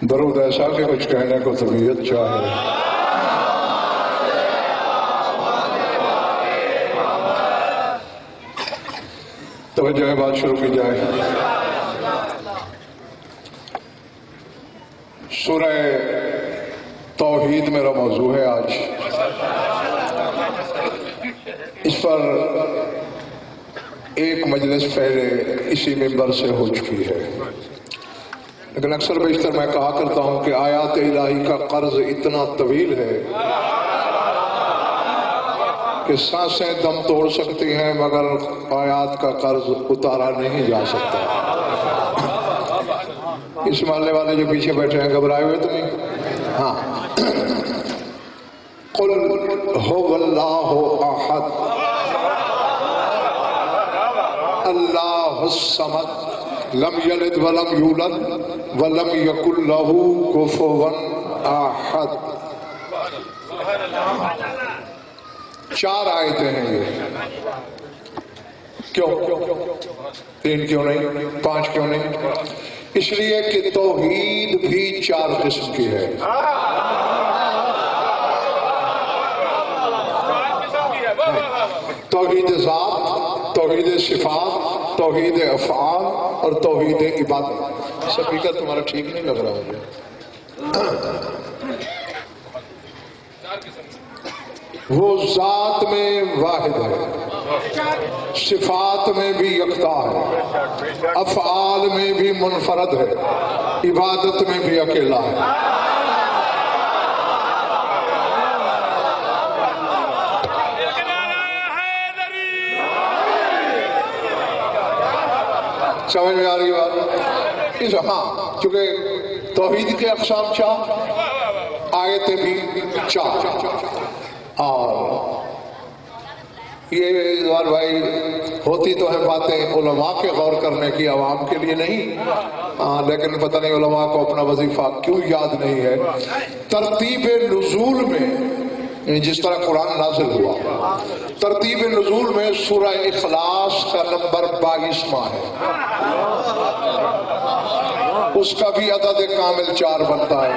درود ایسا کہ کچھ کہنے کو طبیعت چاہے۔ توجہ بات شروع کی جائے۔ سورہ توحید میرا موضوع ہے آج۔ اس پر ایک مجلس پہلے اسی منبر سے ہو چکی ہے، لیکن اکثر بیشتر میں کہا کرتا ہوں کہ آیات الہی کا قرض اتنا طویل ہے کہ سانسیں دم توڑ سکتی ہیں مگر آیات کا قرض اتارا نہیں جا سکتا۔ اس محلے والے جو پیچھے بیٹھے ہیں گھبرائے ہوئے تمہیں؟ ہاں۔ قل هو اللہ احد اللہ الصمد لم یلد ولم یولد ولم یکن له کفوا احد۔ 4 آیتیں ہیں یہ۔ کیوں 3 کیوں نہیں، 5 کیوں نہیں؟ اس لیے کہ توحید بھی 4 قسم کی ہے۔ توحید ذات، توحید صفات، توحید افعال اور توحید عبادت۔ سپیکر تمہارا ٹھیک نہیں لگ رہا مجھے۔ وہ ذات میں واحد ہے، صفات میں بھی یکتا ہے، افعال میں بھی منفرد ہے، عبادت میں بھی اکیلا ہے۔ سمجھ میں آ رہی بات؟ اس ہاں، چونکہ توحید کے اقسام 4، آیتیں بھی 4، اور یہ بھائی ہوتی تو ہے باتیں علماء کے غور کرنے کی، عوام کے لیے نہیں، لیکن پتہ نہیں علماء کو اپنا وظیفہ کیوں یاد نہیں ہے۔ ترتیب نزول میں جس طرح قرآن نازل ہوا، ترتیب نزول میں سورہ اخلاص کا نمبر 22واں ہے، اس کا بھی عدد کامل 4 بنتا ہے۔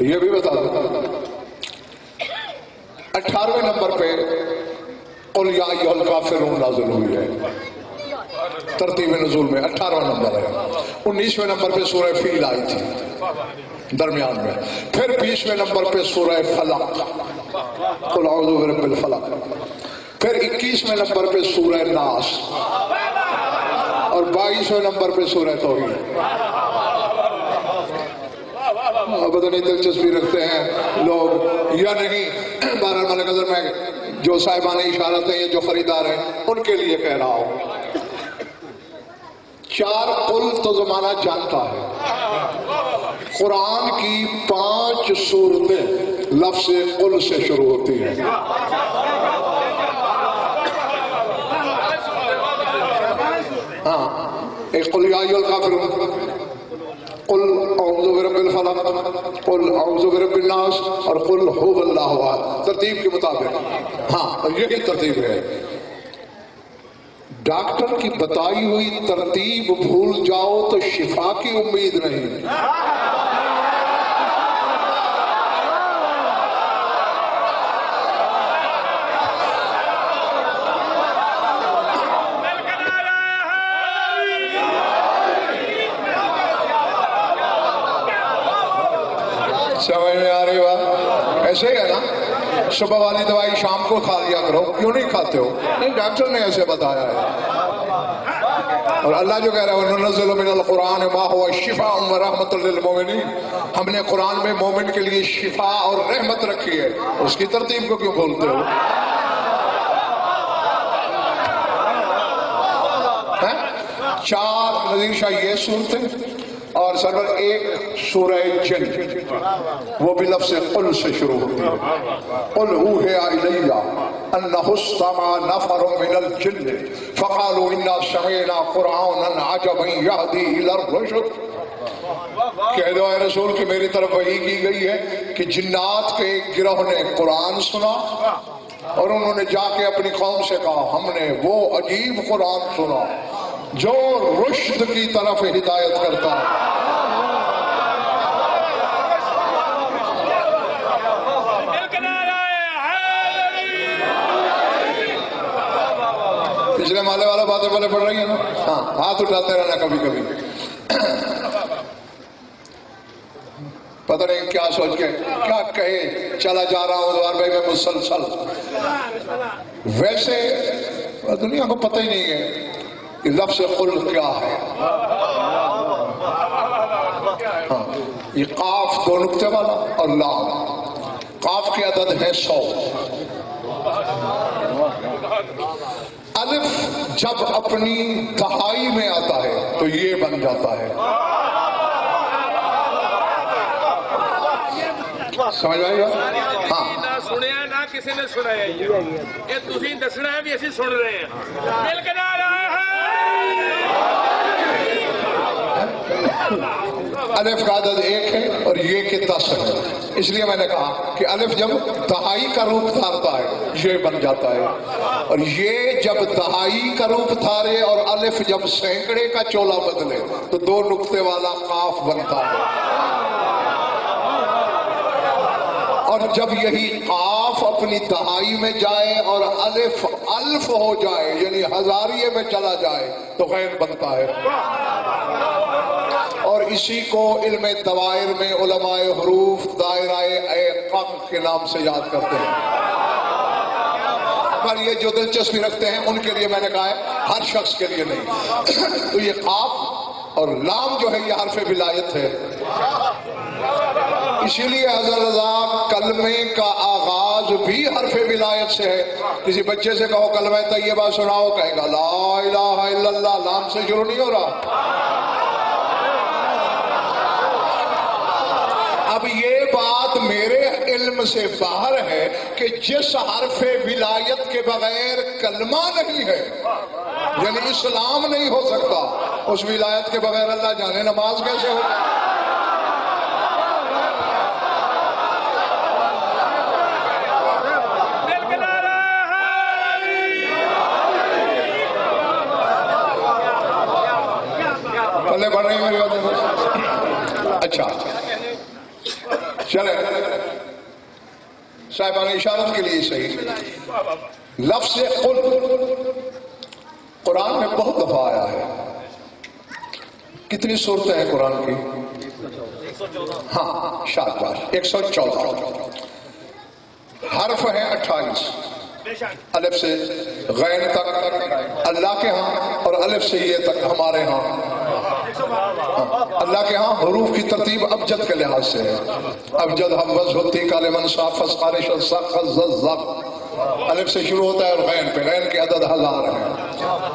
یہ بھی بتا دوں 18ویں نمبر پہ قل یا ایھا الکافرون نازل ہوئی ہے، ترتیب نزول میں 18واں نمبر ہے۔ 19ویں نمبر پہ سورہ فیل آئی تھی درمیان میں، پھر 20ویں نمبر پہ سورہ فلق قل اعوذ برب الفلق، پھر 21ویں نمبر پہ سورہ ناس، اور 22ویں نمبر پہ سورہ توحید۔ پتہ نہیں دلچسپی رکھتے ہیں لوگ یا نہیں، بہرحال ملک نظر میں جو صاحبان اشارت ہیں، یہ جو خریدار ہیں، ان کے لیے کہہ رہا ہوں۔ 4 قل تو زمانہ جانتا ہے۔ قرآن کی 5 سورتیں لفظ قل سے شروع ہوتی ہیں۔ ہاں، ایک قل یا ایھا الکافرون، قل اعوذ برب الفلق، قل اعوذ برب الناس، اور قل هو اللہ احد، ترتیب کے مطابق۔ ہاں، یہی ترتیب ہے۔ ڈاکٹر کی بتائی ہوئی ترتیب بھول جاؤ تو شفا کی امید نہیں۔ سمجھ میں آ رہی بات؟ ایسے ہی ہے نا، صبح والی دوائی شام کو کھا لیا کرو، کیوں نہیں کھاتے ہو؟ نہیں، ڈاکٹر نے ایسے بتایا ہے، اور اللہ جو کہہ رہا ہے وَنُنَزِّلُ مِنَ الْقُرْآنِ مَا هُوَ شِفَاءٌ وَرَحْمَةٌ لِّلْمُؤْمِنِينَ۔ ہم نے قرآن میں مومن کے لیے شفا اور رحمت رکھی ہے، اس کی ترتیب کو کیوں بھولتے ہو؟ 4 نذیر شاہ یہ صورتیں، اور سرور ایک سورہ جن، وہ بھی لفظ قل سے شروع ہوتی ہے۔ قل اوحی الی انہ استمع نفر من الجن فقالوا انا سمعنا قرآنا عجبا یہدی الی الرشد۔ کہہ دو اے رسول کہ میری طرف وحی کی گئی ہے کہ جنات کے ایک گروہ نے قرآن سنا اور انہوں نے جا کے اپنی قوم سے کہا ہم نے وہ عجیب قرآن سنا جو رشد کی طرف ہدایت کرتا ہے. پچھلے مالے والا باتیں بولے پڑ رہی ہیں نا. ہاں ہاتھ اٹھاتے رہنا کبھی کبھی. پتہ نہیں کیا سوچ کے کیا کہے چلا جا رہا ہوں دوار بھائی میں مسلسل. ویسے دنیا کو پتہ ہی نہیں ہے کہ لفظ قل کیا ہے. ہاں یہ قاف دو نقطے والا اور لام. قاف کی عدد ہے 100. الف جب اپنی دہائی میں آتا ہے تو یہ بن جاتا ہے. سمجھ آئی گا؟ ہاں نہ سنیا نہ کسی نے سنایا. یہ تسی دسنا ہے بھی اسی سن رہے ہیں. مل کے نہ رہا ہے. الف کا عدد 1 ہے اور یہ کہ 10 ہے. اس لیے میں نے کہا کہ الف جب دہائی کا روپ دھارتا ہے یہ بن جاتا ہے اور یہ جب دہائی کا روپ دھارے اور الف جب سینکڑے کا چولا بدلے تو 2 نقطے والا قاف بنتا ہے. اور جب یہی قاف اپنی دہائی میں جائے اور الف الف ہو جائے یعنی ہزاریے میں چلا جائے تو غین بنتا ہے. اور اسی کو علم دوائر میں علماء حروف دائرہ اقم کے نام سے یاد کرتے ہیں. پر یہ جو دلچسپی رکھتے ہیں ان کے لیے میں نے کہا ہے ہر شخص کے لیے نہیں. تو یہ قاف اور لام جو ہے یہ حرف ولایت ہے. اسی لیے حضرت رضا کلمے کا آغاز بھی حرف ولایت سے ہے. کسی بچے سے کہو کلمہ طیبہ سناؤ کہے گا لا الہ الا اللہ. لام سے شروع نہیں ہو رہا. اب یہ بات میرے علم سے باہر ہے کہ جس حرف ولایت کے بغیر کلمہ نہیں ہے یعنی اسلام نہیں ہو سکتا اس ولایت کے بغیر اللہ جانے نماز کیسے ہوگا. پلے بڑھ رہی میری بات. اچھا چلے صاحبان اشارت کے لیے صحیح. لفظ قل قرآن میں بہت دفعہ آیا ہے. کتنی صورتیں ہیں قرآن کی؟ ہاں شاباش 114. حرف ہیں 28. الف سے غین تک اللہ کے ہاں اور الف سے یہ تک ہمارے ہاں. اللہ کے ہاں حروف کی ترتیب ابجد کے لحاظ سے ہے. ابجد حمز ہوتی کالمن صاف خارش الف سے شروع ہوتا ہے اور غین پہ. غین کے عدد 1000 ہیں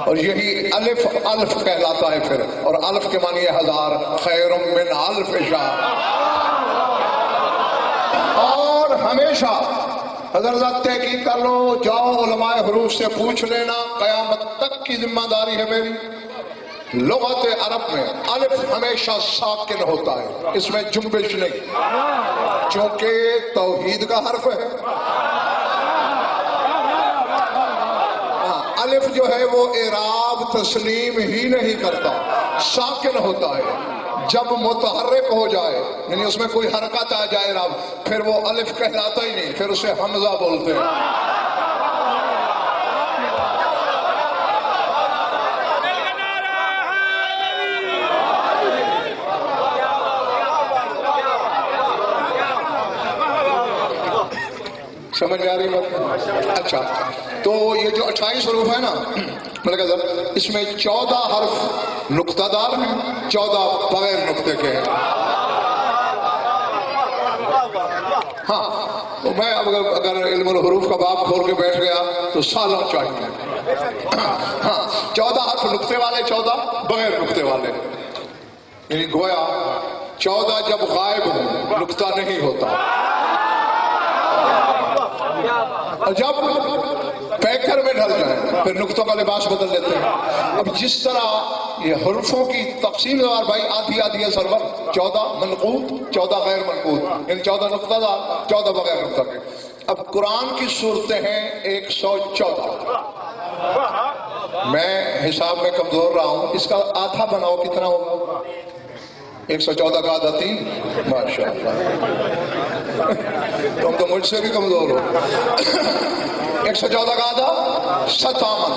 اور یہی الف الف کہلاتا ہے پھر. اور الف کے معنی 1000 خیر من الف شہر. اور ہمیشہ حضرت تحقیق کر لو جاؤ علماء حروف سے پوچھ لینا. قیامت تک کی ذمہ داری ہے میری. لغت عرب میں الف ہمیشہ ساکن ہوتا ہے اس میں جنبش نہیں چونکہ توحید کا حرف ہے. الف جو ہے وہ اعراب تسلیم ہی نہیں کرتا ساکن ہوتا ہے. جب متحرک ہو جائے یعنی اس میں کوئی حرکت آ جائے اعراب پھر وہ الف کہلاتا ہی نہیں پھر اسے حمزہ بولتے ہیں. سمجھ میں آ رہی بات؟ اچھا تو یہ جو 28 حروف ہے نا اس میں 14 حرف نقطہ دار ہیں 14 بغیر نقطے کے ہیں. ہاں تو میں اگر علم الحروف کا باب کھول کے بیٹھ گیا تو سالوں چاہیے. ہاں 14 حرف نقطے والے 14 بغیر نقطے والے یعنی گویا 14 جب غائب ہوں نقطہ نہیں ہوتا. جب پیکر میں ڈھل جائیں، پھر نقطوں کا لباس بدل لیتے ہیں۔ اب جس طرح یہ حرفوں کی تقسیم دار بھائی آدھی آدھی ہے سرور، 14 منقوط 14 غیر منقوط، ان 14 نقطہ دار 14 بغیر نقطہ کے۔ اب قرآن کی صورتیں ہیں 114۔ میں حساب میں کمزور رہا ہوں، اس کا آدھا بناؤ کتنا ہوگا؟ 114 کا آدھا 3، ماشاء اللہ تم تو مجھ سے بھی کمزور ہو۔ 114 کا آدھا 57،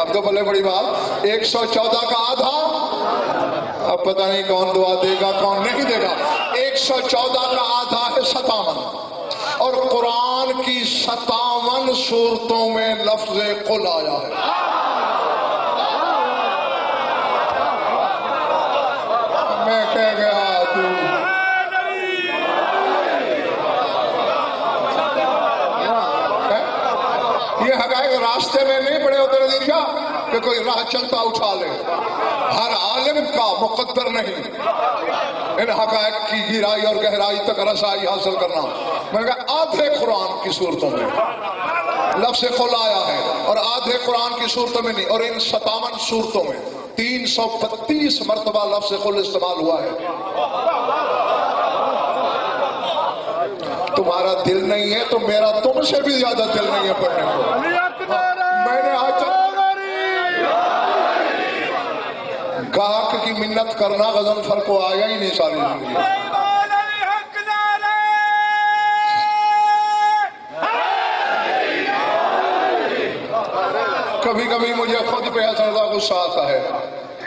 اب تو بھلے بڑی بات۔ 114 کا آدھا اب پتہ نہیں کون دعا دے گا کون نہیں دے گا۔ 114 کا آدھا ہے 57، اور قرآن کی 57 صورتوں میں لفظ قل آیا ہے۔ میں کہہ گیا تو یہ حقائق راستے میں نہیں پڑے ہوتے نظیر شاہ کہ کوئی راہ چلتا اٹھا لے، ہر عالم کا مقدر نہیں ان حقائق کی گہرائی اور گہرائی تک رسائی حاصل کرنا۔ میں نے کہا آدھے قرآن کی صورتوں میں لفظ قل آیا ہے اور آدھے قرآن کی صورتوں میں نہیں، اور ان 57 صورتوں میں 332 مرتبہ لفظ قل استعمال ہوا ہے۔ تمہارا دل نہیں ہے تو میرا تم سے بھی زیادہ دل نہیں ہے پڑھنے کو۔ میں نے آج گاہک کی منت کرنا غضنفر کو آیا ہی نہیں ساری زندگی۔ کبھی کبھی مجھے خود پہ حسرتا غصہ آتا ہے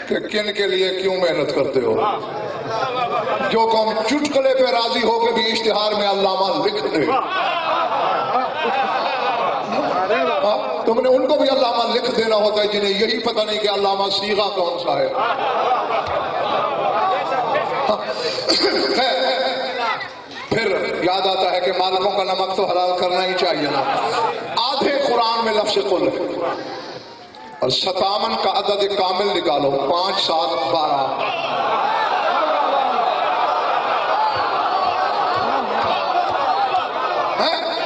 کہ کن کے لیے کیوں محنت کرتے ہو؟ جو قوم چٹکلے پہ راضی ہو کے بھی اشتہار میں علامہ لکھ دے، تم نے ان کو بھی علامہ لکھ دینا ہوتا ہے جنہیں یہی پتہ نہیں کہ علامہ صیغہ کون سا ہے۔ پھر یاد آتا ہے کہ مالکوں کا نمک تو حلال کرنا ہی چاہیے نا۔ آدھے قرآن میں لفظ قل ہے اور 57 کا عدد کامل نکالو، 5 7 12۔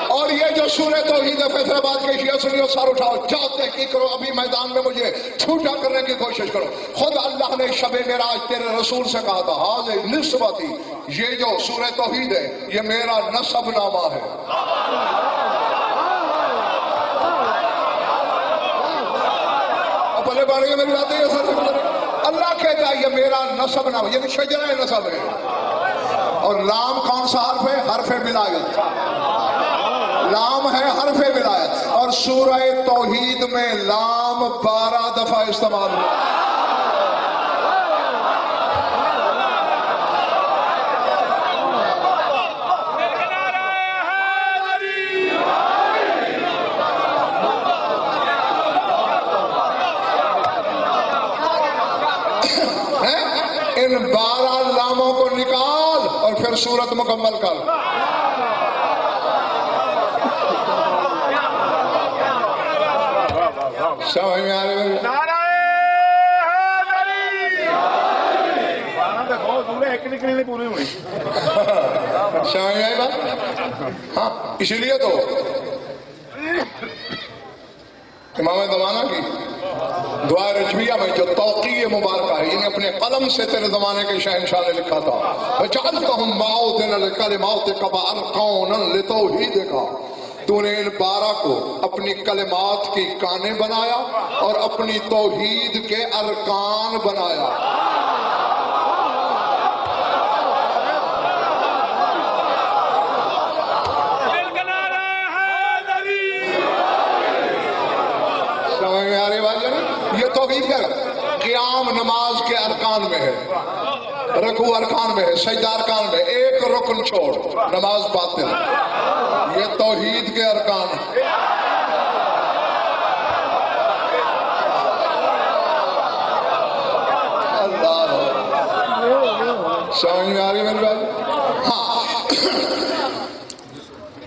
اور یہ جو سورہ توحید ہے، فیصل آباد کے شیعہ سنیو سر اٹھاؤ، جاؤ تحقیق کرو، ابھی میدان میں مجھے چھوٹا کرنے کی کوشش کرو۔ خود اللہ نے شب معراج تیرے رسول سے کہا تھا حاضر نسبتی، یہ جو سورہ توحید ہے یہ میرا نسب نامہ ہے۔ بھلے بارے میری باتیں یہ سر اللہ کہتا ہے یہ میرا نسب نامہ، یہ شجرہ نسب ہے۔ اور لام کون سا حرف ہے؟ حرف ولایت، لام ہے حرف ولایت، اور سورہ توحید میں لام 12 دفعہ استعمال ہوا۔ ان 12 لاموں کو نکال اور پھر سورت مکمل کر۔ سمجھ میں آ رہی ہے؟ سمجھ میں آئی بات؟ ہاں، اسی لیے تو امام زمانہ کی دعا رجویہ میں جو توقیع مبارکہ ہے، یعنی اپنے قلم سے تیرے زمانے کے شہنشاہ نے لکھا تھا، وَجَعَلْتَهُمْ مَعُودِنَ لِكَلِمَاتِكَ وَأَرْقَوْنًا لِتَوْحِيدِكَ، تو نے ان 12 کو اپنی کلمات کی کانیں بنایا اور اپنی توحید کے ارکان بنایا۔ سمجھ میں آ رہی بات جانی؟ یہ توحید کا قیام نماز کے ارکان میں ہے، رکوع ارکان میں ہے، سجدہ ارکان میں، ایک رکن چھوڑ نماز باطل، یہ توحید کے ارکان ہیں۔ اللہ سمجھ میں آ رہی میری بات؟ ہاں،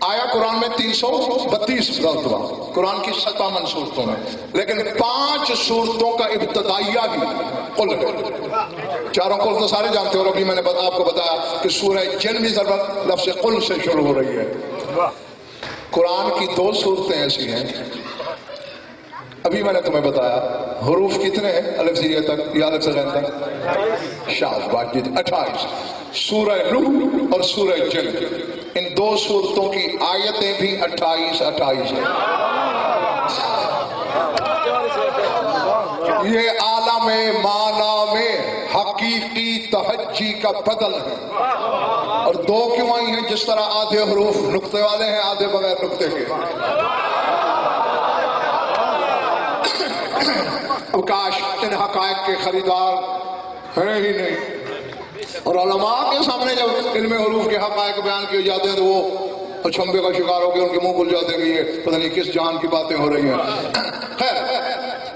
آیا قرآن میں 332 مرتبہ، قرآن کی 57 صورتوں میں، لیکن 5 صورتوں کا ابتدائیہ بھی قل ہے۔ چاروں قل تو سارے جانتے ہو، اور ابھی میں نے آپ کو بتایا کہ سورہ جن بھی ضرورت لفظ قل سے شروع ہو رہی ہے۔ قرآن کی 2 صورتیں ایسی ہیں، ابھی میں نے تمہیں بتایا حروف کتنے ہیں الف سے یہ تک یا الف سے غین تک؟ شاذ باجد 28. سورہ نوح اور سورہ جن، ان 2 صورتوں کی آیتیں بھی 28 ہیں. یہ عالم معنی میں حقیقی تہجی کا بدل ہے. اور 2 کیوں آئی ہیں؟ جس طرح آدھے حروف نقطے والے ہیں، آدھے بغیر نقطے کے. اب کاش ان حقائق کے خریدار ہیں ہی نہیں، اور علماء کے سامنے جب علم حروف کے حقائق بیان کیے جاتے ہیں تو وہ اچھمبے کا شکار ہو کے ان کے منہ کھل جاتے ہیں کہ یہ پتہ نہیں کس جان کی باتیں ہو رہی ہیں. خیر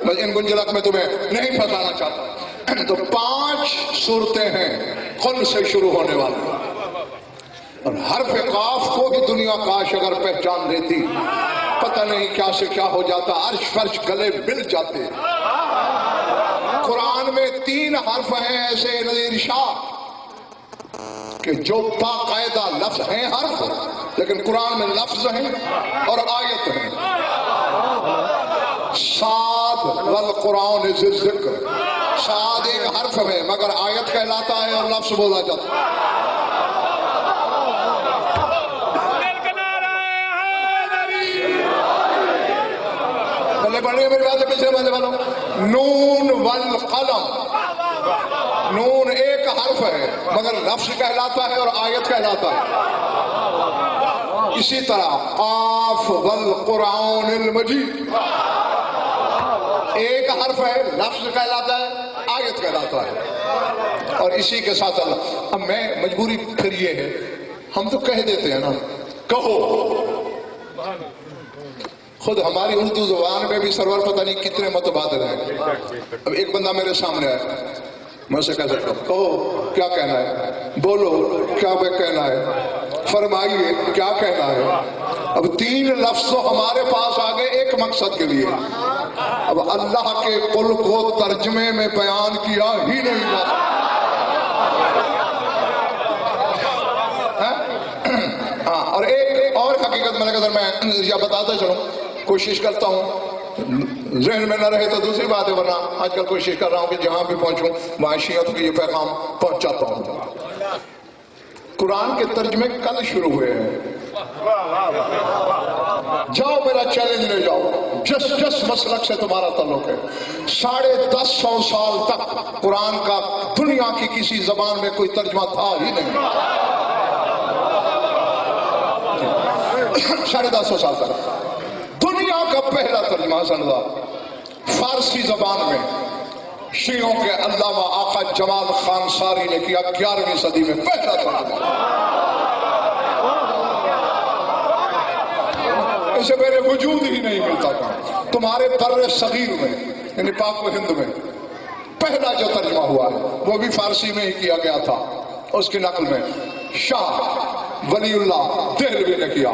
بس ان گنجلک میں تمہیں نہیں پھنسانا چاہتا. تو 5 صورتیں ہیں قل سے شروع ہونے والی، اور حرف قاف کو بھی دنیا کاش اگر پہچان لیتی، پتہ نہیں کیا سے کیا ہو جاتا، عرش فرش گلے مل جاتے. قرآن میں 3 حرف ہیں ایسے نذیر شاہ کہ جو باقاعدہ لفظ ہیں حرف، لیکن قرآن میں لفظ ہیں اور آیت ہیں. صاد والقرآن ذی الذکر، صاد ایک حرف ہے مگر آیت کہلاتا ہے اور لفظ بولا جاتا ہے. بڑھے میری بات ہے پیچھے بندے والوں. نون والقلم، نون ایک حرف ہے مگر لفظ کہلاتا ہے اور آیت کہلاتا ہے. اسی طرح قاف والقرآن المجید، ایک حرف ہے، لفظ کہلاتا ہے، آیت کہلاتا ہے. اور اسی کے ساتھ اللہ، اب میں مجبوری پھر یہ ہے، ہم تو کہہ دیتے ہیں نا کہو. خود ہماری اردو زبان میں بھی سرور پتہ نہیں کتنے متبادل ہیں. اب ایک بندہ میرے سامنے آئے، میں اسے کہہ سکتا ہوں کہو کیا کہنا ہے، بولو کیا کہنا ہے، فرمائیے کیا کہنا ہے. اب 3 لفظ تو ہمارے پاس آ گئے ایک مقصد کے لیے. اب اللہ کے قل کو ترجمے میں بیان کیا ہی نہیں جاتا. ہاں، اور ایک اور حقیقت میں اگر میں یا بتاتا چلوں، کوشش کرتا ہوں ذہن میں نہ رہے تو دوسری بات ہے، ورنہ آج کل کوشش کر رہا ہوں کہ جہاں بھی پہنچوں معاشیت کی یہ پیغام پہنچاتا ہوں. قرآن کے ترجمے کل شروع ہوئے ہیں. جاؤ میرا چیلنج لے جاؤ، جس مسلک سے تمہارا تعلق ہے. 150 سال تک قرآن کا دنیا کی کسی زبان میں کوئی ترجمہ تھا ہی نہیں. 150 سال تک دنیا کا پہلا ترجمہ حسن اللہ فارسی زبان میں شیعوں کے علامہ آقا جمال خان ساری نے کیا 11ویں صدی میں پہلا ترجمہ. اسے میرے وجود ہی نہیں ملتا تھا. تمہارے بر صغیر میں یعنی پاک و ہند میں پہلا جو ترجمہ ہوا ہے وہ بھی فارسی میں ہی کیا گیا تھا. اس کی نقل میں شاہ ولی اللہ دہلوی نے کیا،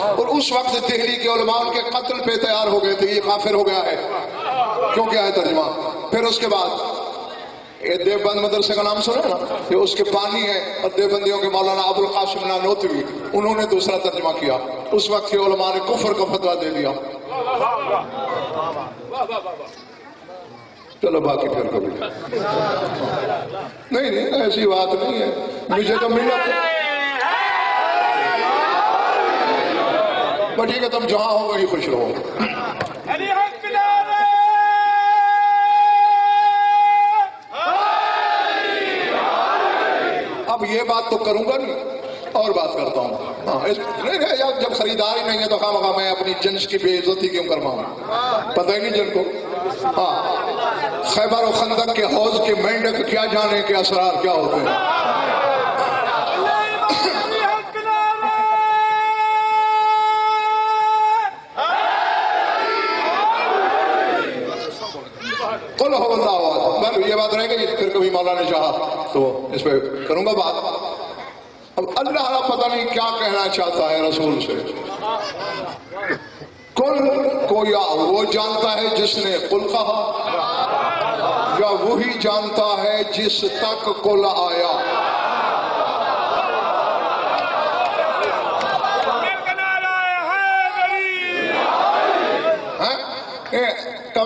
اور اس وقت دہلی کے علماء کے قتل پہ تیار ہو گئے تھے، یہ کافر ہو گیا ہے کیوں کیا ہے ترجمہ. پھر اس کے بعد یہ دیوبند مدرسے کا نام سنا نا، یہ اس کے بانی ہیں، اور دیوبندیوں کے مولانا ابو القاسم نانوتوی، انہوں نے دوسرا ترجمہ کیا. اس وقت کے علماء نے کفر کا فتویٰ دے دیا. چلو باقی پھر کبھی نہیں ایسی بات نہیں ہے. مجھے تو ملا ٹھیک ہے، تم جہاں ہو وہی خوش رہو. اب یہ بات تو کروں گا نہیں، اور بات کرتا ہوں. ہاں نہیں، جب خریدار ہی نہیں ہے تو خواہ میں اپنی جنس کی بے عزتی کیوں کرواؤں؟ پتہ ہی نہیں جن کو. ہاں، خیبر و خندق کے حوض کے مینڈک کیا جانے کے اسرار کیا ہوتے ہیں. قل هو اللہ احد. یہ بات رہ گئی، پھر کبھی مولانا نے چاہا تو اس پہ کروں گا بات. اب اللہ پتہ نہیں کیا کہنا چاہتا ہے رسول سے. قل کو یا وہ جانتا ہے جس نے قل کہا، یا وہی جانتا ہے جس تک قل آیا.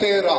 13,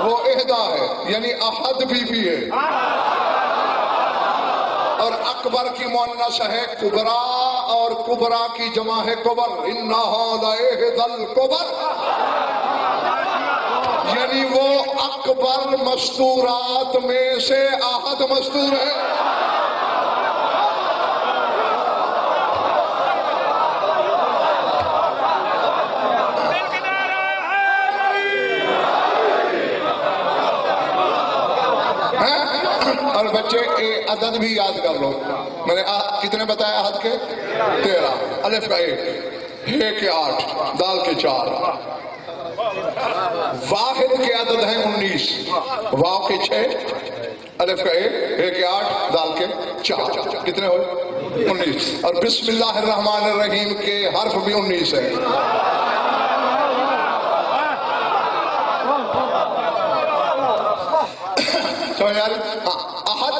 وہ اہدا ہے یعنی احد بھی ہے، اور اکبر کی مؤنث ہے کبرا، اور کبرا کی جمع ہے کبر، انہا لإحدى الکبر، یعنی وہ اکبر مستورات میں سے احد مستور ہے۔ اور بچے عدد بھی یاد کر لو، میں نے کتنے بتایا عدد کے؟ 13، الف کا 1، ہے کے 8، دال کے 4، واحد کے عدد ہیں 19، واو کے 6، الف کا 1، ہے کے 8، دال کے 4، کتنے ہوئے؟ 19۔ اور بسم اللہ الرحمن الرحیم کے حرف بھی 19 ہیں۔ احد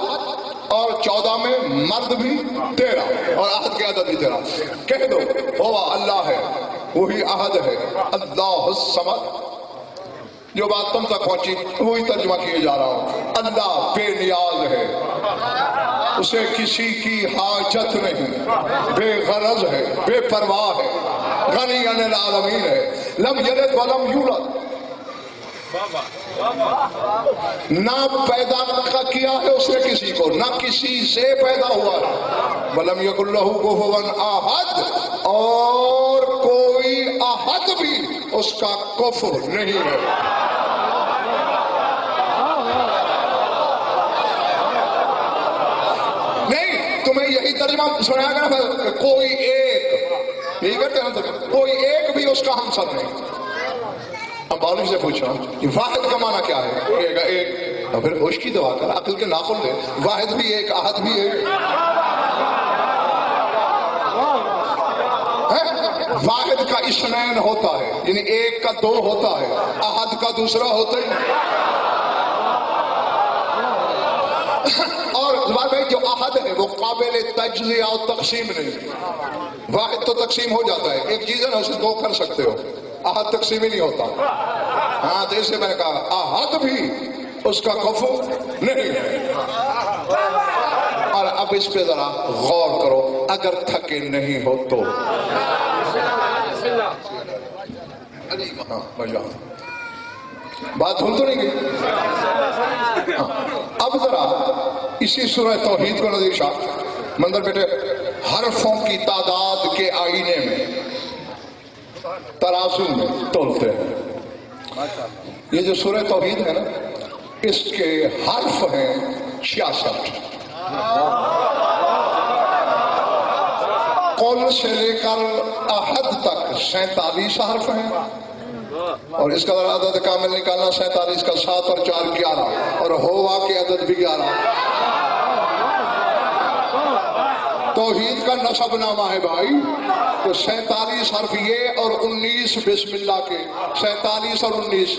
اور 14 میں مرد بھی 13 اور احد کے عدد بھی 13۔ کہہ دو ہوا اللہ ہے، وہی احد ہے، اللہ الصمد۔ جو بات تم تک پہنچی وہی ترجمہ کیے جا رہا ہوں۔ اللہ بے نیاز ہے، اسے کسی کی حاجت نہیں، بے غرض ہے، بے پرواہ ہے، غنی عن العالمین ہے، لم یلد ولم یولد، نہ پیدا کیا ہے اس نے کسی کو، نہ کسی سے پیدا ہوا ہے، وَلَمْ يَكُنْ لَهُ كُفُوًا أَحَدٌ، اور کوئی احد بھی اس کا کفر نہیں ہے۔ نہیں، تمہیں یہی ترجمہ سنایا گیا نا، کوئی ایک، یہی کہتے ہیں کوئی ایک بھی اس کا ہمسر نہیں۔ اب مولوی سے پوچھا یہ واحد کا معنی کیا ہے؟ ایک، اور پھر ہوش کی دعا کر، عقل کے ناخن دے، واحد بھی ایک، احد بھی ایک۔ واحد کا اثنین ہوتا ہے، یعنی ایک کا 2 ہوتا ہے، احد کا دوسرا ہوتا ہی نہیں۔ اور زبان بھائی جو احد ہے وہ قابل تجزیہ اور تقسیم نہیں، واحد تو تقسیم ہو جاتا ہے، ایک چیز ہے نا اسے 2 کر سکتے ہو، احد تقسیم ہی نہیں ہوتا۔ ہاں تو اسے میں نے کہا احد بھی اس کا کفر نہیں ہے۔ اور اب اس پہ ذرا غور کرو، اگر تھکے نہیں ہو تو۔ ہاں بات سن تو نہیں گئی؟ اب ذرا اسی سورہ توحید کو نظیر شاہ مندر بیٹے حرفوں کی تعداد کے آئینے میں ترازو میں تولتے ہیں۔ یہ جو سورہ توحید ہے نا، اس کے حرف ہیں 66، قل سے لے کر احد تک 47 حرف ہیں، اور اس کا عدد کامل نکالنا 47 کا 7 اور 4 11، اور ہوا کے عدد بھی 11۔ توحید کا نسب نامہ ہے بھائی، تو 47 حرف یہ اور 19 بسم اللہ کے، 47 اور 19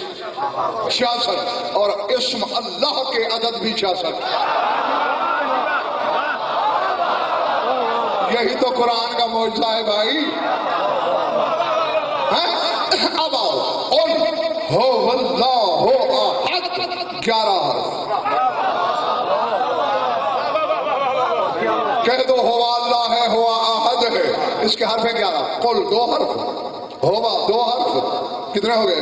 66، اور اسم اللہ کے عدد بھی 66۔ یہی تو قرآن کا معجزہ ہے بھائی۔ اب آؤ، قل هو اللہ احد، 11 حرف۔ کہہ دو ہوا اللہ ہے، ہوا احد ہے، اس کے حرف ہیں 11، قل 2 حرف، ہوا 2 حرف، کتنے ہو گئے؟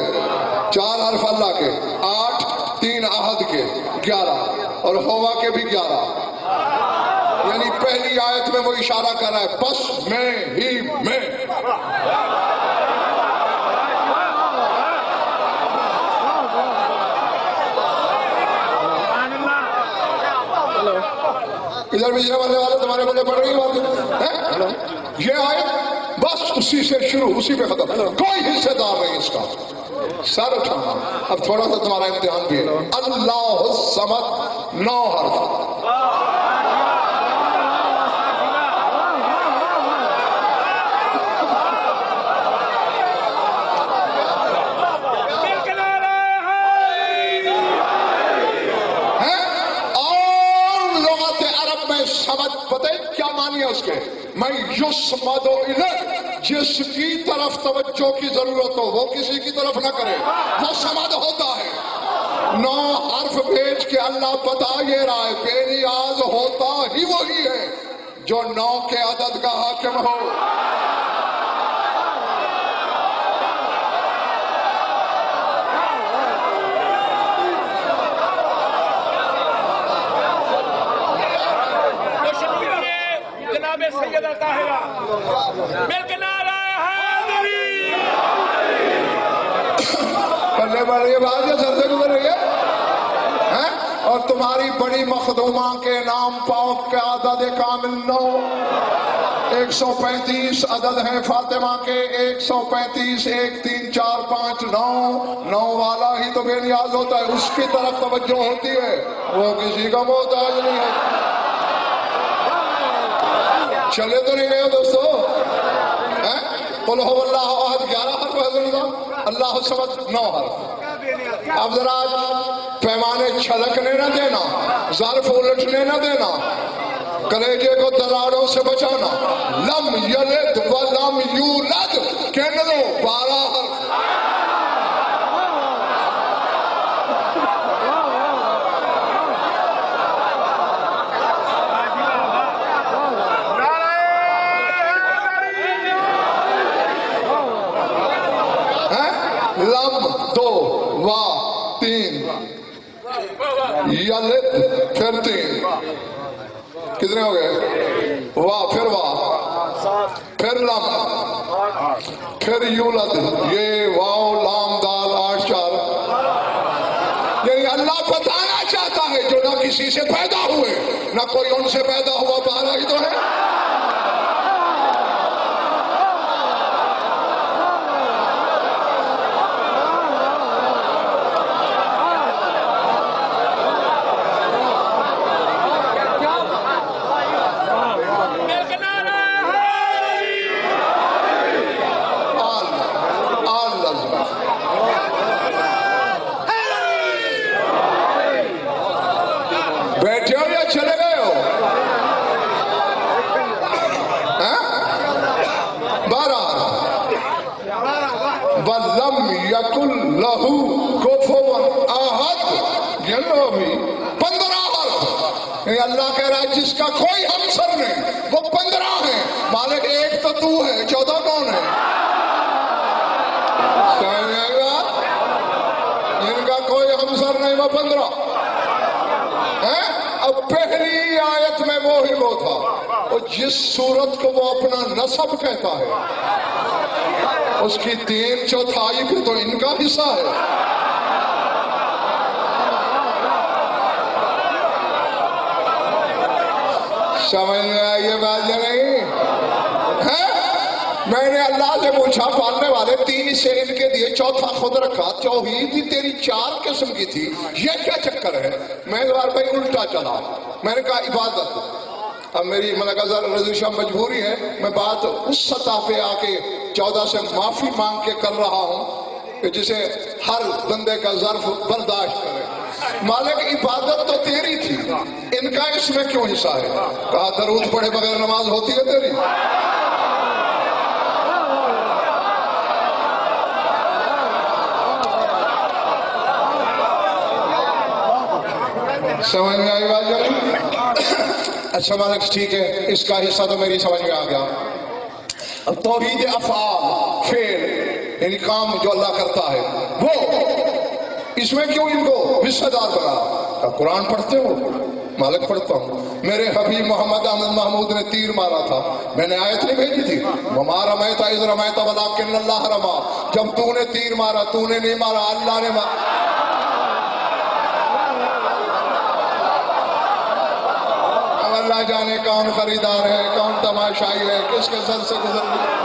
4 حرف اللہ کے، 8، 3 احد کے، 11، اور ہوا کے بھی 11۔ یعنی پہلی آیت میں وہ اشارہ کر رہا ہے بس میں ہی میں۔ ادھر بھی والے تمہارے بولے پڑھ رہی بات، یہ آیت بس اسی سے شروع، اسی پہ ختم، کوئی حصے دار نہیں اس کا۔ سر اٹھانا، اب تھوڑا سا تمہارا امتحان بھی ہے۔ اللہ الصمد 9 حرف، سمجھ پتہ کیا معنی ہے اس کے؟ میں یسمد الیہ، جس کی طرف توجہ کی ضرورت ہو وہ کسی کی طرف نہ کرے، وہ سمد ہوتا ہے۔ 9 حرف بھیج کے اللہ بتا یہ رہا ہے بے نیاز ہوتا ہی وہی ہے جو 9 کے عدد کا حاکم ہو. جناب سیدہ طاہرہ مل کے نعرہ حیدری. بلے بلے یہ بات جو سر سے گزر رہی ہے اور تمہاری بڑی مخدومہ کے نام پاک کا عدد کامل 9 135 عدد ہیں فاطمہ کے 135 1 3 4 5 9 والا ہی تو بے نیاز ہوتا ہے اس کی طرف توجہ ہوتی ہے وہ کسی کا محتاج نہیں ہے. چلے تو نہیں گئے دوستو. قل هو اللہ احد 11 حرف حضرت اللہ الصمد 9 حرف. اب ذرا پیمانے چھلکنے نہ دینا ظرف الٹنے نہ دینا کلیجے کو دراڑوں سے بچانا. لم یلد ولم یولد کہنے دو 12 حرف. لم 2 وا 3 یلد پھر 3 کتنے ہو گئے وا پھر لم پھر یولد یہ واو لام دال 8 4. یعنی اللہ بتانا چاہتا ہے جو نہ کسی سے پیدا ہوئے نہ کوئی ان سے پیدا ہوا 12 ہی تو ہے. بیٹھے ہو یا چلے گئے ہو؟ 12 وَلَمْ يَكُنْ لَهُ كُفُوًا أَحَدٌ یہ لو بھی 15 حرف. اللہ کہہ رہا ہے جس کا کوئی ہمسر نہیں وہ 15 ہیں. مالک ایک تو تو ہے 14 کون ہے؟ جن کا کوئی ہمسر نہیں وہ 15. اب پہلی آیت میں وہی وہ تھا اور جس صورت کو وہ اپنا نسب کہتا ہے اس کی 3/4 پہ تو ان کا حصہ ہے. سمجھ میں آئی یہ بات یا نہیں؟ میں نے اللہ سے پوچھا پالنے والے 3 حصے ان کے دیے 4تھا خود رکھا. توحید بھی تیری 4 قسم کی تھی یہ کیا چکر ہے؟ میں دوبارہ بھائی الٹا چلا. میں نے کہا عبادت. اب میری ملکہ رضی شاہ مجبوری ہے میں بات اس سطح پہ آ کے 14 سے معافی مانگ کے کر رہا ہوں کہ جسے ہر بندے کا ظرف برداشت کرے. مالک عبادت تو تیری تھی ان کا اس میں کیوں حصہ ہے؟ کہا درود پڑھے بغیر نماز ہوتی ہے تیری؟ سمجھ میں آئی بات جائے؟ اچھا مالک ٹھیک ہے اس کا حصہ تو میری سمجھ میں آ گیا. اب توحید افعال فعل یعنی کام جو اللہ کرتا ہے وہ اس میں کیوں ان کو حصہ دار بنا؟ قرآن پڑھتے ہو؟ مالک پڑھتا ہوں. میرے حبیب محمد احمد محمود نے تیر مارا تھا میں نے آیت نہیں بھیجی تھی وَمَا رَمَيْتَ إِذْ رَمَيْتَ وَلَكِنَّ اللَّهَ رَمَى. جب تو نے تیر مارا تو نے نہیں مارا اللہ نے مارا. اللہ جانے کون خریدار ہے کون تماشائی ہے کس کے سر سے گزر گیا.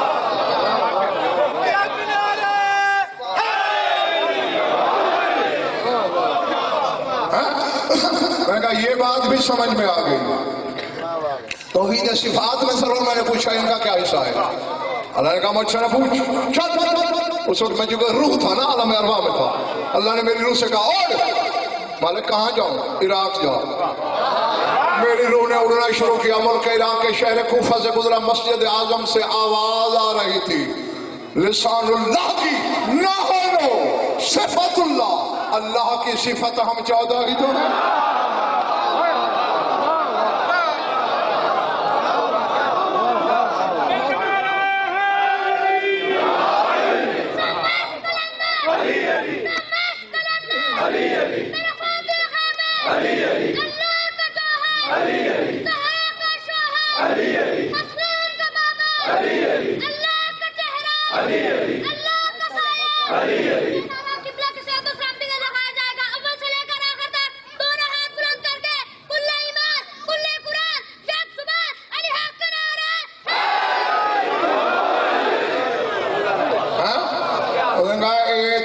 میں نے کہا یہ بات بھی سمجھ میں آ گئی. توحید صفات میں ضرور میں نے پوچھا ان کا کیا حصہ ہے؟ اللہ نے کہا مجھ سے نہ پوچھ. اس وقت میں جو روح تھا نا عالم ارواح میں تھا اللہ نے میری روح سے کہا اور مالک کہاں جاؤں؟ عراق جاؤ. میری روح نے اڑنا شروع کیا. ملک عراق کے شہر کوفہ سے گزرا. مسجد اعظم سے آواز آ رہی تھی لسان اللہ کی نہ ہو صفت اللہ اللہ کی صفت ہم 14 ہی تو ہیں.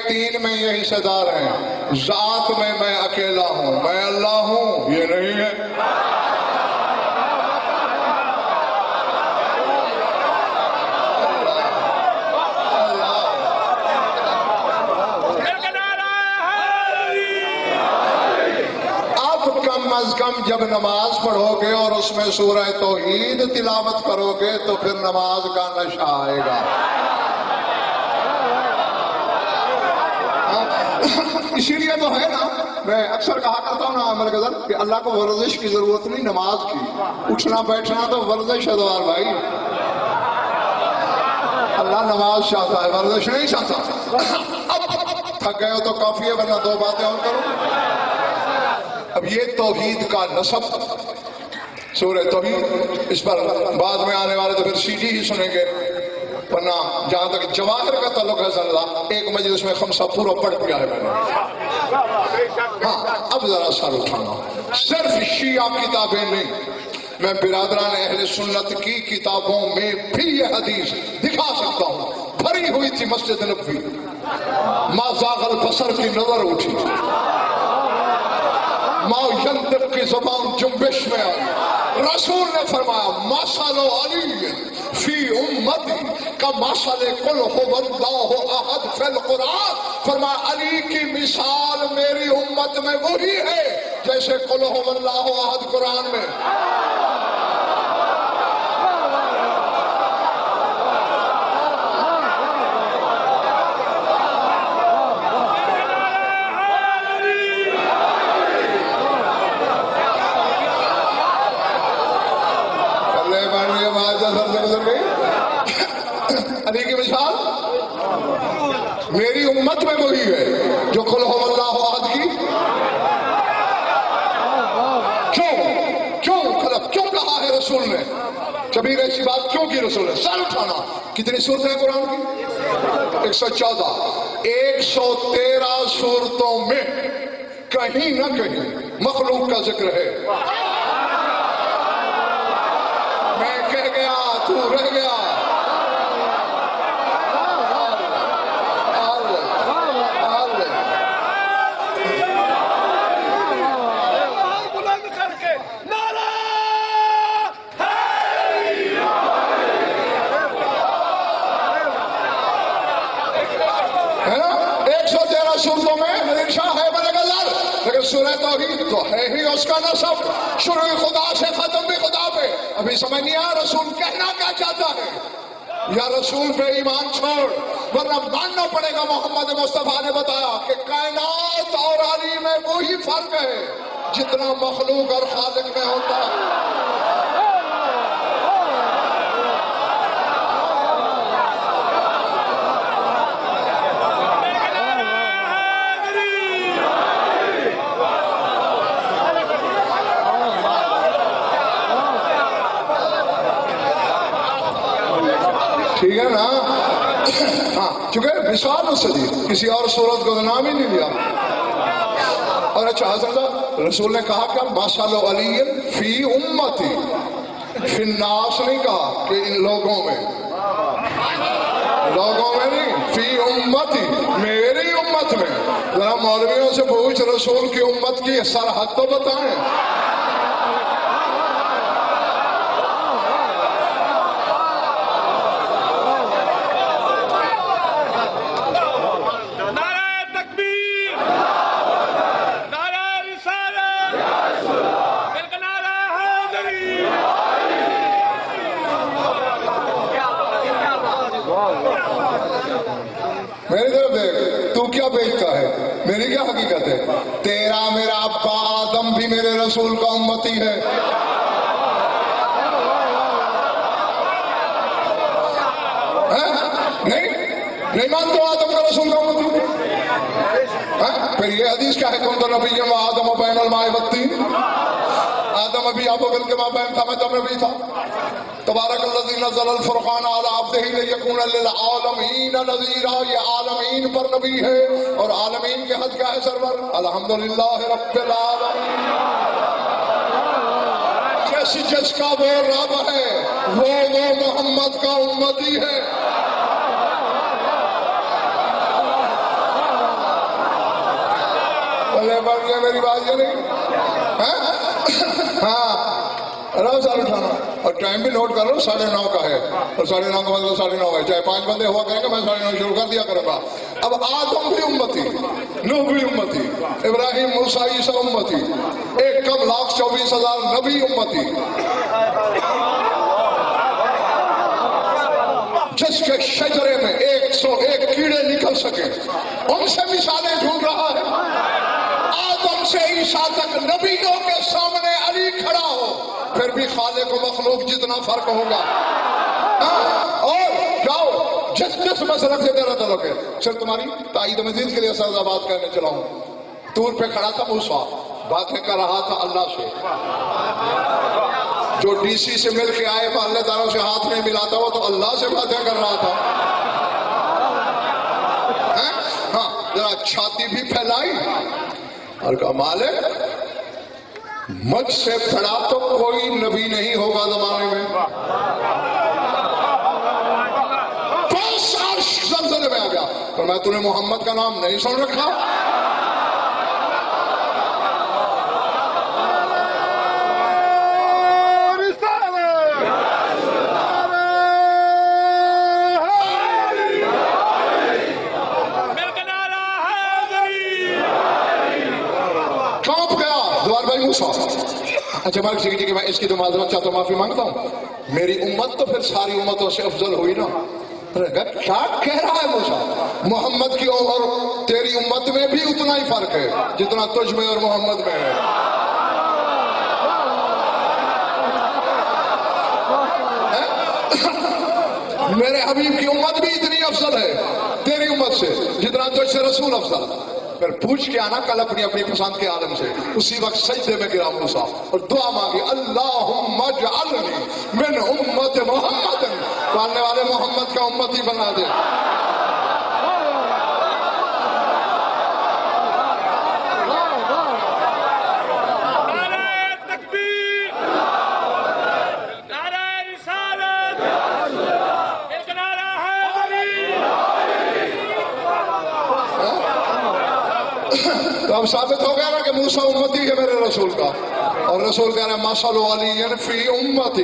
تین میں یہ حصے دار ہیں. ذات میں اکیلا ہوں، میں اللہ ہوں، یہ نہیں ہے. اب کم از کم جب نماز پڑھو گے اور اس میں سورہ توحید تلاوت کرو گے تو پھر نماز کا نشہ آئے گا. اسی لیے تو ہے نا، میں اکثر کہا کرتا ہوں نا عامر غزل کہ اللہ کو ورزش کی ضرورت نہیں، نماز کی. اٹھنا بیٹھنا تو ورزش ہے دوار بھائی. اللہ نماز چاہتا ہے، ورزش نہیں چاہتا. اب تھک گئے ہو تو کافی ہے، ورنہ 2 باتیں اور کرو. اب یہ توحید کا نصب سورہ توحید، اس پر بعد میں آنے والے تو پھر CD ہی سنیں گے، ورنہ جہاں تک جواہر کا تعلق ہے صلی اللہ ایک مجلس میں خمسہ پورا پڑھ دیا ہے میں نے. ہاں اب ذرا سر اٹھانا. صرف شیعہ کتابیں نہیں، میں برادران اہل سنت کی کتابوں میں بھی یہ حدیث دکھا سکتا ہوں. بھری ہوئی تھی مسجد نبوی، ما زاغ البصر کی نظر اٹھی، ما ینطق کی زبان جنبش میں آئی. رسول نے فرمایا مثل علی فی امتی کمثل قل هو اللہ احد فی القرآن. فرمایا علی کی مثال میری امت میں وہی ہے جیسے قل هو اللہ احد قرآن میں. علی کی مثال میری امت میں وہی ہے جو قل هو اللہ احد کی. کیوں کہا ہے رسول نے؟ کبیر ایسی بات کیوں کی رسول نے؟ سر اٹھانا. کتنی صورتیں ہیں قرآن کی؟ 114. 113 صورتوں میں کہیں نہ کہیں مخلوق کا ذکر ہے. میں کہہ گیا تو رہ گیا. صورتوں میں نشہ ہے بنے گا لڑ، لیکن سورہ توحید تو ہے ہی اس کا نصب. شروع خدا سے ختم بھی خدا پہ. ابھی سمجھ نہیں آیا رسول کہنا کیا چاہتا ہے. یا رسول پہ ایمان چھوڑ، ورنہ ماننا پڑے گا. محمد مصطفیٰ نے بتایا کہ کائنات اور علی میں وہی فرق ہے جتنا مخلوق اور خالق میں ہوتا ہے. ٹھیک ہے نا؟ ہاں چونکہ مثال اس سے دی، کسی اور صورت کو نام ہی نہیں لیا. اور اچھا حضرت رسول نے کہا کہ مثل علی فی امتی، فی الناس نہیں کہا کہ ان لوگوں میں نہیں، فی امتی میری امت میں. ذرا مولویوں سے پوچھ رسول کی امت کی سرحد تو بتائیں. میری طرف دیکھ، تو کیا بیچتا ہے؟ میری کیا یہ حقیقت ہے. تیرا میرا ابا آدم بھی میرے رسول کا امتی ہے. نہیں مانتے آدم کا رسول کا امتی؟ پھر یہ حدیث کیا ہے؟ کنت نبی و آدم بین الماء والطین. آدم ابھی آب و گل کے مابین تھا، میں تب نبی تھا. تبارک الذی نزل الفرقان علی عبدہ لیکون للعالمین نذیرا. یہ عالمین پر نبی ہے، اور عالمین کے حد کیا ہے سرور؟ الحمدللہ رب العالمین. جس کا وہ رب ہے وہ محمد کا امتی ہے. بڑھ گیا میری بات یہ نہیں. ہاں آرام سے اٹھانا، اور ٹائم بھی نوٹ کر لو، 9:30 کا ہے، اور 9:30 کا مطلب 9:30 ہے. چاہے 5 بندے ہوا کریں گے، میں 9:30 شروع کر دیا کروں گا. اب آدم بھی امتی، نوح بھی امتی، ابراہیم موسیٰ عیسیٰ امتی، 1,24,000 نبی امتی. جس کے شجرے میں 101 کیڑے نکل سکے ان سے مثالیں ڈھونڈ رہا ہے. آدم سے عیسیٰ تک نبیوں کے سامنے علی کھڑا ہو، پھر بھی خالق و مخلوق جتنا فرق ہوگا. اور جاؤ جس مسلک سے تیرا تعلق ہے. صرف تمہاری تائید مزید کے لیے سزا بات کرنے چلا ہوں. طور پہ کھڑا تھا موسیٰ، باتیں کر رہا تھا اللہ سے. جو ڈی سی سے مل کے آئے اللہ تعالیٰ سے ہاتھ میں ملاتا ہوا تو اللہ سے باتیں کر رہا تھا. ہاں ذرا چھاتی بھی پھیلائی اور کہا مالک مجھ سے بڑا تو کوئی نبی نہیں ہوگا زمانے میں. بس عرش زلزلے میں آ گیا. تو میں تُو نے محمد کا نام نہیں سن رکھا؟ اچھا مالک کہ میں اس کی تو معذرت چاہتا ہوں، معافی مانگتا ہوں. میری امت تو پھر ساری امتوں سے افضل ہوئی نا. کیا کہہ رہا ہے موسیٰ؟ محمد کی اور تیری امت میں بھی اتنا ہی فرق ہے جتنا تجھ میں اور محمد میں ہے. میرے حبیب کی امت بھی اتنی افضل ہے تیری امت سے جتنا تجھ سے رسول افضل. پھر پوچھ کے آنا کل اپنی پسند کے عالم سے. اسی وقت سجدے میں گرا موسیٰ اور دعا مانگی اللہم اجعلنی من امت محمد. پالنے والے محمد کا امتی بنا دے. تو اب ثابت ہو گیا نا کہ موسیٰ امتی ہے میرے رسول کا، اور رسول کہہ رہے ہیں مثل علی فی امتی.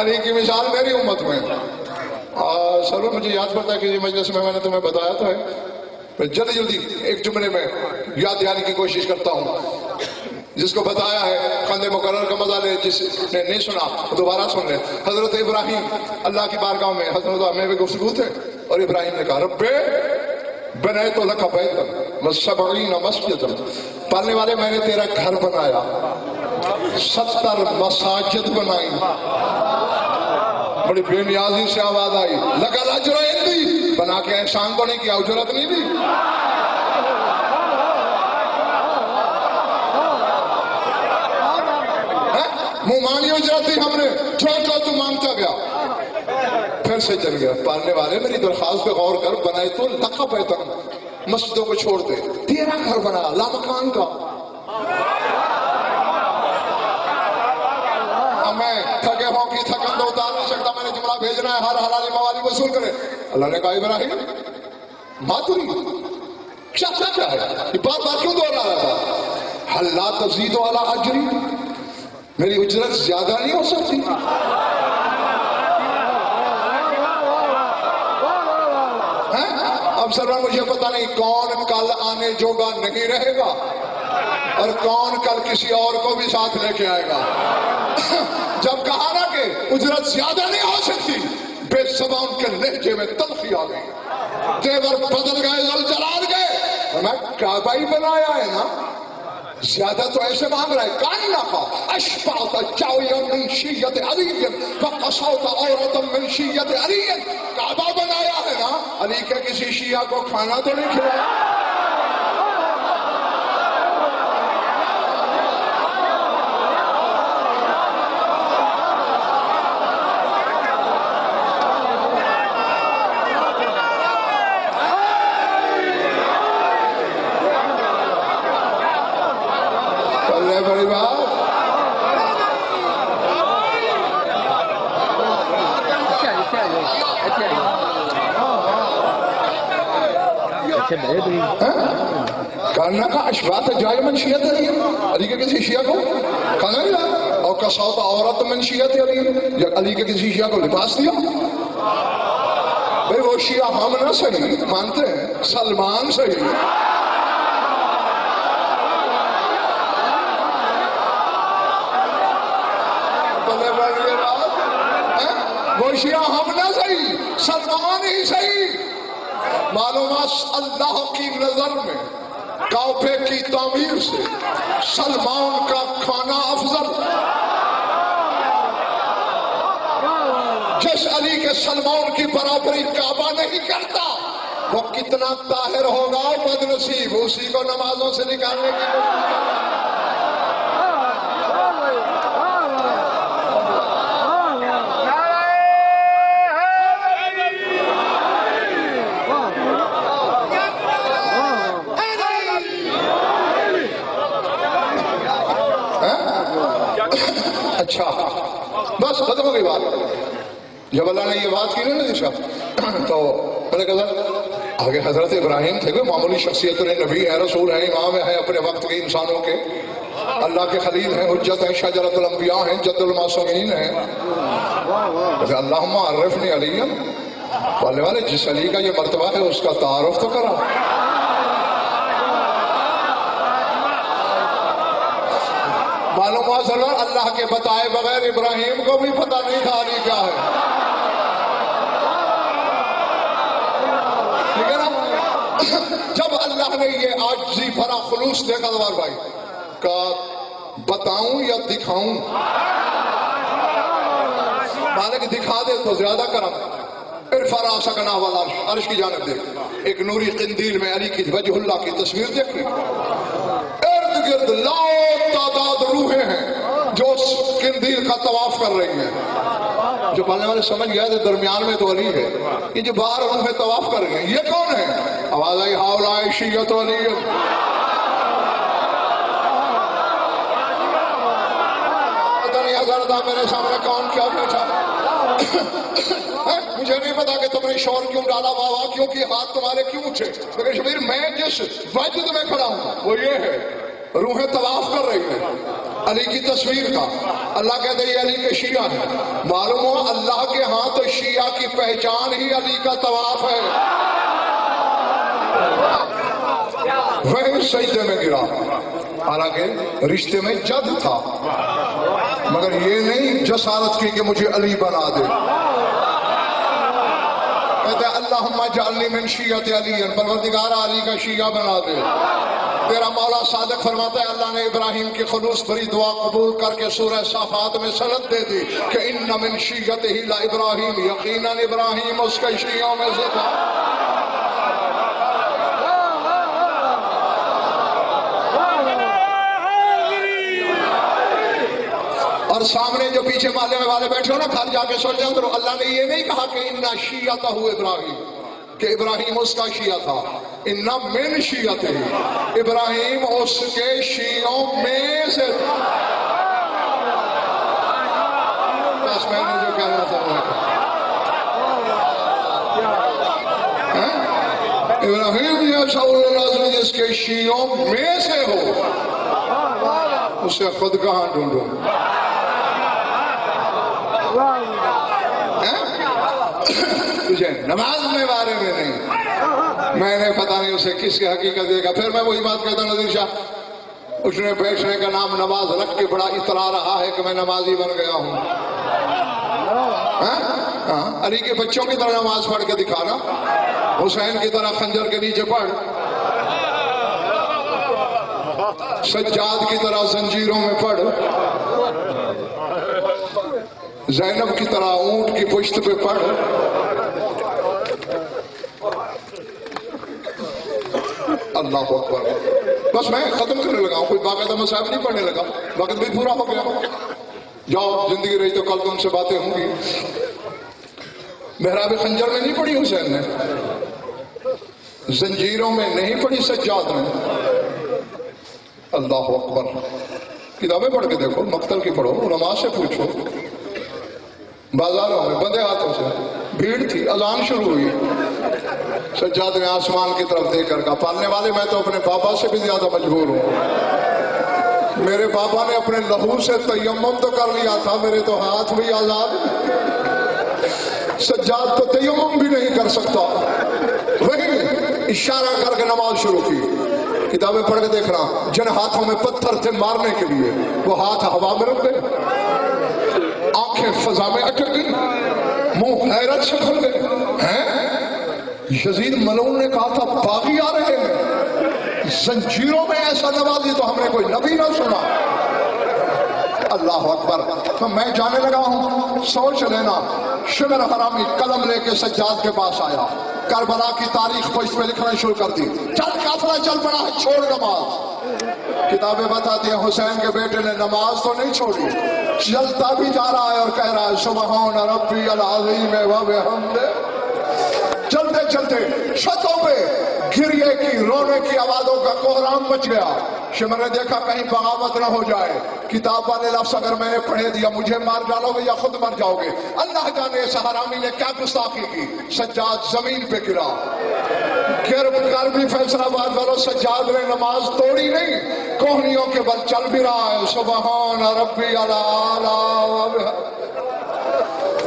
علی کی مثال میری امت میں. سر مجھے یاد پڑتا ہے کہ مجلس میں نے تمہیں بتایا تو ہے، میں جلدی ایک جملے میں یاد دلانے کی کوشش کرتا ہوں. جس کو بتایا ہے خندے مقرر کا مزہ لے، جس نے نہیں سنا دوبارہ سن لے. حضرت ابراہیم اللہ کی بارگاہ میں حضرت ہمیں بھی گفتگو تھے، اور ابراہیم نے کہا رب بنیت لک بیتا و70 مسجدا. پالنے والے میں نے تیرا گھر بنایا، 70 مساجد بنائی. بڑی بے نیازی سے آواز آئی لگا الاجر عندی. بنا کے احسان تو نہیں کیا، اجرت نہیں دی. منہ مانی اجرت دی ہم نے، جو تو مانگتا گیا. پھر سے چل گیا. پالنے والے میری درخواست پہ غور کر. بنائے تو لقب بیتا، مسجدوں کو چھوڑ دے، تیرا گھر بنا لا مکان کا. میں تھکے ہوں کی تھکن تو اتار نہیں سکتا، میں نے جملہ بھیجنا ہے ہر حلالی موالی وصول کرے. اللہ نے کہا ابراہیم ماتری کیا ہے یہ بار کیوں دوہرا رہا تھا؟ حل لا تزید علی اجری، میری اجرت زیادہ نہیں ہو سکتی؟ اب سر مجھے پتہ نہیں کون کل آنے جوگا نہیں رہے گا اور کون کل کسی اور کو بھی ساتھ لے کے آئے گا. جب کہا نا کہ اجرت زیادہ نہیں ہو سکتی، بے زبان کے لہجے میں تلخی آ گئی، تیور بدل گئے، زلزلات گئے، میں کعبہ ہی بنایا ہے نا، زیادہ تو ایسے مانگ رہا ہے، کانکا اشفعت جاویا من شیعت علی فقصوت عورتا من شیعت علی، کعبہ بنایا ہے نا، علی کے کسی شیعہ کو کھانا تو نہیں کھلایا؟ بڑی بات کہنا کا اشباط جائے من شیعت علی، علی کے کسی شیعہ کو کھانا ملا، اور کسوت عورت من شیعت علی، علی کے کسی شیعہ کو لباس دیا۔ بھئی وہ شیعہ ہم نہ صحیح مانتے ہیں، سلمان صحیح، وہ شیعہ ہم نہ صحیح، سلمان ہی صحیح۔ معلومات اللہ کی نظر میں کعبے کی تعمیر سے سلمان کا کھانا افضل۔ جس علی کے سلمان کی برابری کعبہ نہیں کرتا، وہ کتنا طاہر ہوگا بد نصیب، اسی کو نمازوں سے نکالنے کی کوشش کرتا۔ اچھا بس ختم ہو گئی بات۔ جب اللہ نے یہ بات کی نا نشا تو میں نے کہا آگے حضرت ابراہیم تھے، کوئی معمولی شخصیت نہیں، نبی ہے، رسول ہے، امام ہے اپنے وقت کے انسانوں کے، اللہ کے خلیل ہیں، حجت ہیں، شجرۃ الانبیاء ہیں، جد المعصومین ہیں۔ اللہم عرفنی علی، والے والے جس علی کا یہ مرتبہ ہے اس کا تعارف تو کرا۔ معلوم ہوا اللہ کے بتائے بغیر ابراہیم کو بھی پتہ نہیں تھا علی کیا ہے، لیکن جب اللہ نے یہ عاجزی بھرا خلوص دیکھا دوار بھائی کہا بتاؤں یا دکھاؤں؟ مالک دکھا دے تو زیادہ کرم، ارفع راسک نحو العرش، عرش کی جانب دیکھ، ایک نوری قندیل میں علی کی وجہ اللہ کی تصویر دیکھ لی، ارد گرد لاؤ تعداد روحیں ہیں جو اس قندیل کا طواف کر رہی ہیں۔ جو پڑھنے والے سمجھ گیا تھے درمیان میں تو علی ہے، یہ جو باہر روحیں طواف کر رہی ہیں یہ کون ہے؟ آواز آئی ہاؤلاء شیعۃ علی۔ پتہ نہیں حضرت میرے سامنے کون کیا بیٹھا، مجھے نہیں پتا کہ تم نے شور کیوں ڈالا، واہ واہ کیوں کی، ہاتھ تمہارے کیوں اٹھے، لیکن شبیر میں جس وجد میں کھڑا ہوں وہ یہ ہے، روحیں طواف کر رہی ہیں علی کی تصویر کا۔ اللہ کہتے ہیں یہ علی کے شیعہ ہیں، معلوم ہوا اللہ کے ہاں تو شیعہ کی پہچان ہی علی کا طواف ہے۔ وہ سجدے میں گرا، حالانکہ رشتے میں جد تھا، مگر یہ نہیں جسارت کی کہ مجھے علی بنا دے۔ کہتے ہیں اللہم اجعلنی من شیعت علی، پروردگار علی کا شیعہ بنا دے۔ تیرا مولا صادق فرماتا ہے اللہ نے ابراہیم کی خلوص بھری دعا قبول کر کے سورہ صافات میں سند دے دی کہ ان من شیعتہ لابراہیم، یقیناً ابراہیم اس کے شیعوں میں سے تھا۔ اور سامنے جو پیچھے محلے میں والے بیٹھے ہو نا، گھر جا کے سوچیں کرو، اللہ نے یہ نہیں کہا کہ ان شیعتہ ابراہیم، کہ ابراہیم اس کا شیعہ تھا، ان من شیعتہ، ابراہیم اس کے شیعوں میں سے تھا۔ بس میں نے جو کہنا تھا ابراہیم یا شاول اللہ جس کے شیعوں میں سے ہو، اسے خود کہاں ڈھونڈوں؟ تجھے نماز میں بارے میں نہیں، میں نے پتہ نہیں اسے کس کی حقیقت دے گا۔ پھر میں وہی بات کہتا ہوں نذیر شاہ، اس نے بیٹھنے کا نام نماز رکھ کے بڑا اترا رہا ہے کہ میں نمازی بن گیا ہوں۔ ہاں علی کے بچوں کی طرح نماز پڑھ کے دکھانا، حسین کی طرح خنجر کے نیچے پڑھ، سجاد کی طرح زنجیروں میں پڑھ، زینب کی طرح اونٹ کی پشت پہ پڑھ، اللہ اکبر۔ بس میں ختم کرنے لگا ہوں، کوئی باقاعدہ مصاحب نہیں پڑھنے لگا، وقت بھی پورا ہو گیا۔ جاؤ، زندگی رہی تو کل تم سے باتیں ہوں گی۔ محراب خنجر میں نہیں پڑھی حسین نے، زنجیروں میں نہیں پڑھی سجاد نے۔ اللہ اکبر۔ کتابیں پڑھ کے دیکھو، مقتل کی پڑھو، علماء سے پوچھو، بازاروں میں بندے ہاتھوں سے بھیڑ تھی، اذان شروع ہوئی، سجاد نے آسمان کی طرف دیکھ کر کہا پالنے والے میں تو اپنے بابا سے بھی زیادہ مجبور ہوں، میرے بابا نے اپنے لہو سے تیمم تو کر لیا تھا، میرے تو ہاتھ بھی آزاد، سجاد تو تیمم بھی نہیں کر سکتا۔ وہی اشارہ کر کے نماز شروع کی۔ کتابیں پڑھ کے دیکھنا، جن ہاتھوں میں پتھر تھے مارنے کے لیے وہ ہاتھ ہوا میں رکھ گئے، آنکھیں فضا میں اٹک گئی، منہ حیرت سے کھل گئے۔ یزید ملعون نے کہا تھا باغی آ رہے ہیں، زنجیروں میں ایسا نوازی تو ہم نے کوئی نبی نہ سنا۔ اللہ اکبر۔ تو میں جانے لگا ہوں، سوچ لینا۔ شمر حرامی قلم لے کے سجاد کے پاس آیا، کربلا کی تاریخ کو اس پہ لکھنا شروع کر دی۔ چل قافلہ چل پڑا، چھوڑ نماز۔ کتابیں بتاتی ہیں حسین کے بیٹے نے نماز تو نہیں چھوڑی، چلتا بھی جا رہا ہے اور کہہ رہا ہے سبحان ربی العظیم و بحمدہ۔ چلتے چلتے چھتوں پہ گریے کی، رونے کی آوازوں کا کوہرام مچ گیا۔ شمر نے دیکھا کہیں بغاوت نہ ہو جائے، کتاب والے لفظ اگر میں نے پڑھے دیا مجھے مار ڈالو گے یا خود مر جاؤ گے۔ اللہ جانے اس حرامی نے کیا گستاخی کی۔ سجاد زمین پہ گرا، گر کر بھی فیصلہ آباد والوں سجاد نے نماز توڑی نہیں، کوہنیوں کے بل چل بھی رہا ہے۔ سبحان ربی الاعلی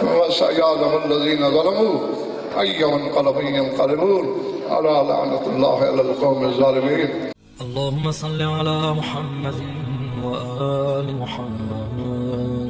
وسيعلم الذين ظلموا أي منقلب ينقلبون ألا لعنة الله على القوم الظالمين. اللهم صل على محمد وآل محمد.